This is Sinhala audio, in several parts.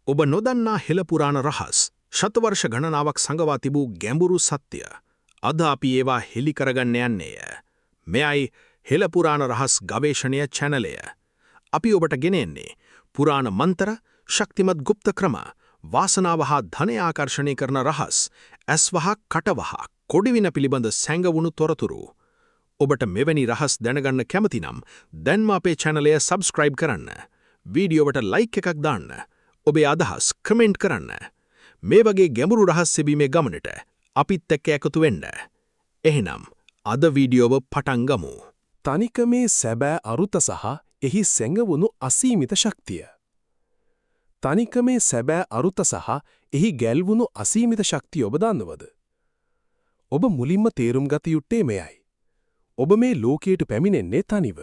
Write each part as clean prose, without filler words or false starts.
ඔබ නොදන්නා හෙළපුරාණ රහස් ශතවර්ෂ ගණනාවක් සංගවා තිබූ ගැඹුරු සත්‍ය අද අපි ඒවා හෙළි කරගන්න යන්නේය. මෙයයි හෙළපුරාණ රහස් ගවේෂණය චැනලය. අපි ඔබට ගෙනෙන්නේ පුරාණ මන්තර, ශක්තිමත් ගුප්ත ක්‍රම, වාසනාව හා ධනය ආකර්ෂණය කරන රහස්, ඇස්වහ කටවහ කොඩිවින පිළිබඳ සැඟවුණු තොරතුරු. ඔබට මෙවැනි රහස් දැනගන්න කැමති නම් දැන්ම අපේ චැනලය සබ්ස්ක්‍රයිබ් කරන්න. වීඩියෝවට ලයික් එකක් දාන්න. ඔබේ අදහස් කමෙන්ට් කරන්න. මේ වගේ ගැඹුරු රහස් සෙබීමේ ගමනට අපිත් එක්ක එකතු වෙන්න. එහෙනම් අද වීඩියෝව පටන් ගමු. තනිකමේ සැබෑ අරුත සහ එහි සැඟවුණු අසීමිත ශක්තිය. තනිකමේ සැබෑ අරුත සහ එහි ගැල්වුණු අසීමිත ශක්තිය ඔබ දන්නවද? ඔබ මුලින්ම තේරුම් ගත යුත්තේ මෙයයි. ඔබ මේ ලෝකයට පැමිණෙන්නේ තනිව.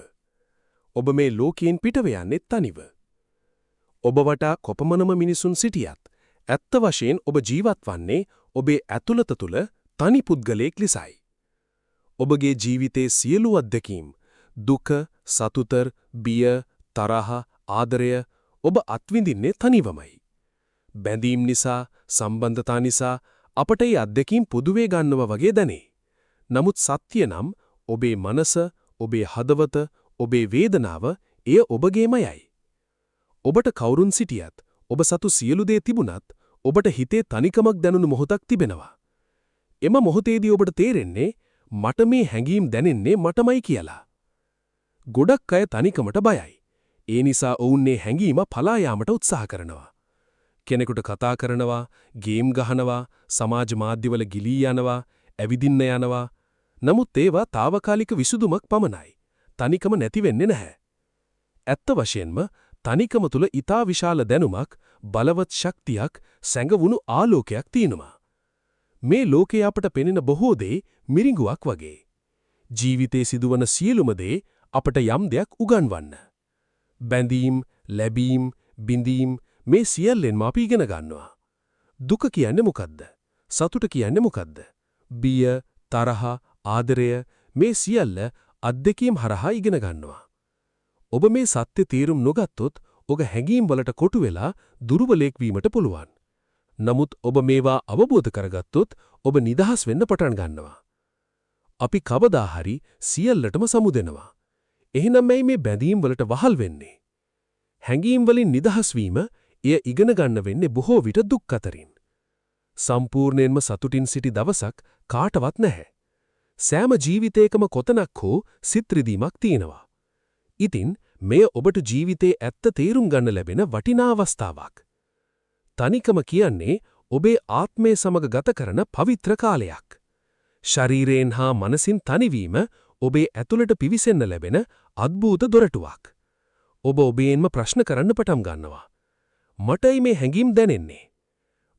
ඔබ මේ ලෝකයෙන් පිටව යන්නේ තනිව. ඔබ වටා කොපමණම මිනිසුන් සිටියත් ඇත්ත වශයෙන් ඔබ ජීවත් වන්නේ ඔබේ ඇතුළත තුල තනි පුද්ගලයෙක් ලෙසයි. ඔබගේ ජීවිතයේ සියලු අත්දැකීම්, දුක, සතුට, බිය, තරහ, ආදරය ඔබ අත්විඳින්නේ තනිවමයි. බැඳීම් නිසා, සම්බන්ධතා නිසා අපට මේ අත්දැකීම් පොදුවේ ගන්නවා වගේ දැනේ. නමුත් සත්‍ය නම් ඔබේ මනස, ඔබේ හදවත, ඔබේ වේදනාව එය ඔබගේමයයි. ඔබට කවුරුන් සිටියත්, ඔබ සතු සියලු දේ තිබුණත්, ඔබට හිතේ තනිකමක් දැනුණු මොහොතක් තිබෙනවා. එම මොහොතේදී ඔබට තේරෙන්නේ මට මේ හැඟීම් දැනෙන්නේ මටමයි කියලා. ගොඩක් අය තනිකමට බයයි. ඒ නිසා ඔවුන් මේ හැඟීම පලා යාමට උත්සාහ කරනවා. කෙනෙකුට කතා කරනවා, ගේම් ගහනවා, සමාජ මාධ්‍යවල ගිලී යනවා, ඇවිදින්න යනවා. නමුත් ඒවා తాවකාලික විසඳුමක් පමණයි. තනිකම නැති වෙන්නේ නැහැ. ඇත්ත වශයෙන්ම තනිකම තුල ඊටා විශාල දැනුමක්, බලවත් ශක්තියක්, සැඟවුණු ආලෝකයක් තියෙනවා. මේ ලෝකේ අපට පෙනෙන බොහෝ දේ මිරිඟුවක් වගේ. ජීවිතේ සිදුවන සියලුම දේ අපට යම් දෙයක් උගන්වන්න. බැඳීම්, ලැබීම්, බිඳීම් මේ සියල්ලෙන්ම අපි ඉගෙන ගන්නවා. දුක කියන්නේ මොකද්ද? සතුට කියන්නේ මොකද්ද? බිය, තරහ, ආදරය මේ සියල්ල අත්දැකීම් හරහා ඉගෙන ගන්නවා. ඔබ මේ සත්‍ය තේරුම් නොගත්තොත් ඔබ හැඟීම් වලට කොටු වෙලා දුර්වලෙක් වීමට පුළුවන්. නමුත් ඔබ මේවා අවබෝධ කරගත්තොත් ඔබ නිදහස් වෙන්න පටන් ගන්නවා. අපි කවදා හරි සියල්ලටම සමුදෙනවා. එහෙනම් මේ බැඳීම් වලට වහල් වෙන්නේ. හැඟීම් වලින් නිදහස් වීම එය ඉගෙන ගන්න වෙන්නේ බොහෝ විට දුක් අතරින්. සම්පූර්ණයෙන්ම සතුටින් සිටි දවසක් කාටවත් නැහැ. සෑම ජීවිතයකම කොතනක් හෝ සිත් රිදීමක් තියෙනවා. ඉතින් මෙය ඔබට ජීවිතයේ ඇත්ත තේරුම් ගන්න ලැබෙන වටිනා අවස්ථාවක්. තනිකම කියන්නේ ඔබේ ආත්මය සමග ගත කරන පවිත්‍ර කාලයක්. ශරීරයෙන් හා මනසින් තනිවීම ඔබේ ඇතුළට පිවිසෙන්න ලැබෙන අద్භූත දොරටුවක්. ඔබ ඔබේන්ම ප්‍රශ්න කරන්න පටන් ගන්නවා. මටයි මේ හැඟීම් දැනෙන්නේ.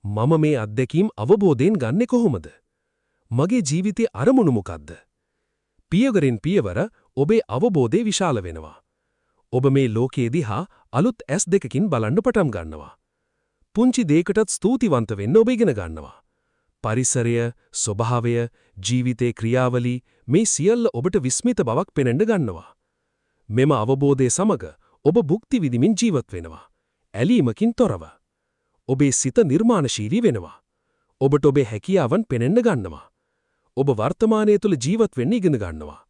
මම මේ අත්දැකීම් අවබෝධයෙන් ගන්නෙ කොහොමද? මගේ ජීවිතයේ අරමුණු මොකද්ද? පියවරෙන් පියවර ඔබේ අවබෝධය විශාල වෙනවා. ඔබ මේ ලෝකයේ දිහා අලුත් ඇස් දෙකකින් බලන්න පටන් ගන්නවා. පුංචි දෙයකටත් ස්තුතිවන්ත වෙන්න ඔබ ඉගෙන ගන්නවා. පරිසරය, ස්වභාවය, ජීවිතේ ක්‍රියාවලි මේ සියල්ල ඔබට විස්මිත බවක් පෙනෙන්න ගන්නවා. මෙම අවබෝධය සමග ඔබ භුක්ති විඳිමින් ජීවත් වෙනවා. ඇලීමකින් තොරව. ඔබේ සිත නිර්මාණශීලී වෙනවා. ඔබට ඔබේ හැකියාවන් පෙනෙන්න ගන්නවා. ඔබ වර්තමානයේ තුල ජීවත් වෙන්න ඉගෙන ගන්නවා.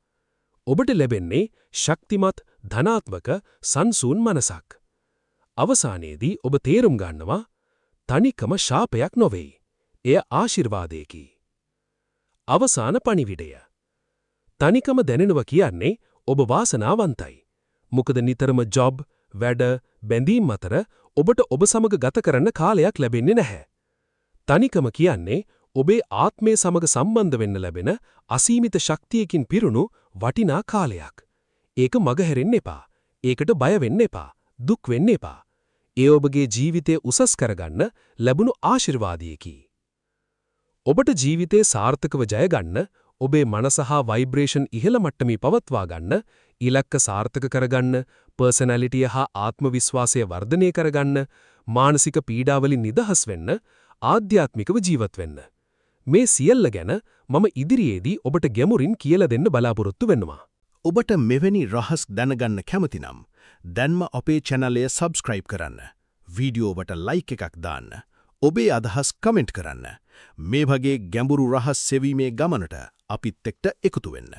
ඔබට ලැබෙන්නේ ශක්තිමත්, ධනාත්මක, සංසුන් මනසක්. අවසානයේදී ඔබ තේරුම් ගන්නවා තනිකම ශාපයක් නොවේ. එය ආශිර්වාදයකි. අවසාන පණිවිඩය. තනිකම දැනෙනවා කියන්නේ ඔබ වාසනාවන්තයි. මොකද නිතරම ජොබ්, වැඩ, බැඳීම් අතර ඔබට ඔබ සමග ගත කරන්න කාලයක් ලැබෙන්නේ නැහැ. තනිකම කියන්නේ ඔබේ ආත්මය සමග සම්බන්ධ වෙන්න ලැබෙන අසීමිත ශක්තියකින් පිරුණු වටිනා කාලයක්. ඒක මගහැරෙන්න එපා. ඒකට බය වෙන්න එපා. දුක් වෙන්න එපා. ඒ ඔබගේ ජීවිතය උසස් කරගන්න ලැබුණු ආශිර්වාදයකි. ඔබට ජීවිතේ සාර්ථකව ජය ගන්න, ඔබේ මනස හා ভাইබ්‍රේෂන් ඉහළ මට්ටමේ පවත්වා ගන්න, ඉලක්ක සාර්ථක කරගන්න, පර්සනැලිටිය හා ආත්ම විශ්වාසය වර්ධනය කරගන්න, මානසික පීඩාවලින් නිදහස් වෙන්න, ආධ්‍යාත්මිකව ජීවත් වෙන්න. මේ සියල්ල ගැන මම ඉදිරියේදී ඔබට ගැඹුරින් කියලා දෙන්න බලාපොරොත්තු වෙනවා. ඔබට මෙවැනි රහස් දැනගන්න කැමති නම් දැන්ම අපේ channelය subscribe කරන්න. වීඩියෝවට ලයික් එකක් දාන්න. ඔබේ අදහස් කමෙන්ට් කරන්න. මේ වගේ ගැඹුරු රහස් සෙවීමේ ගමනට අපිත් එක්ක එකතු වෙන්න.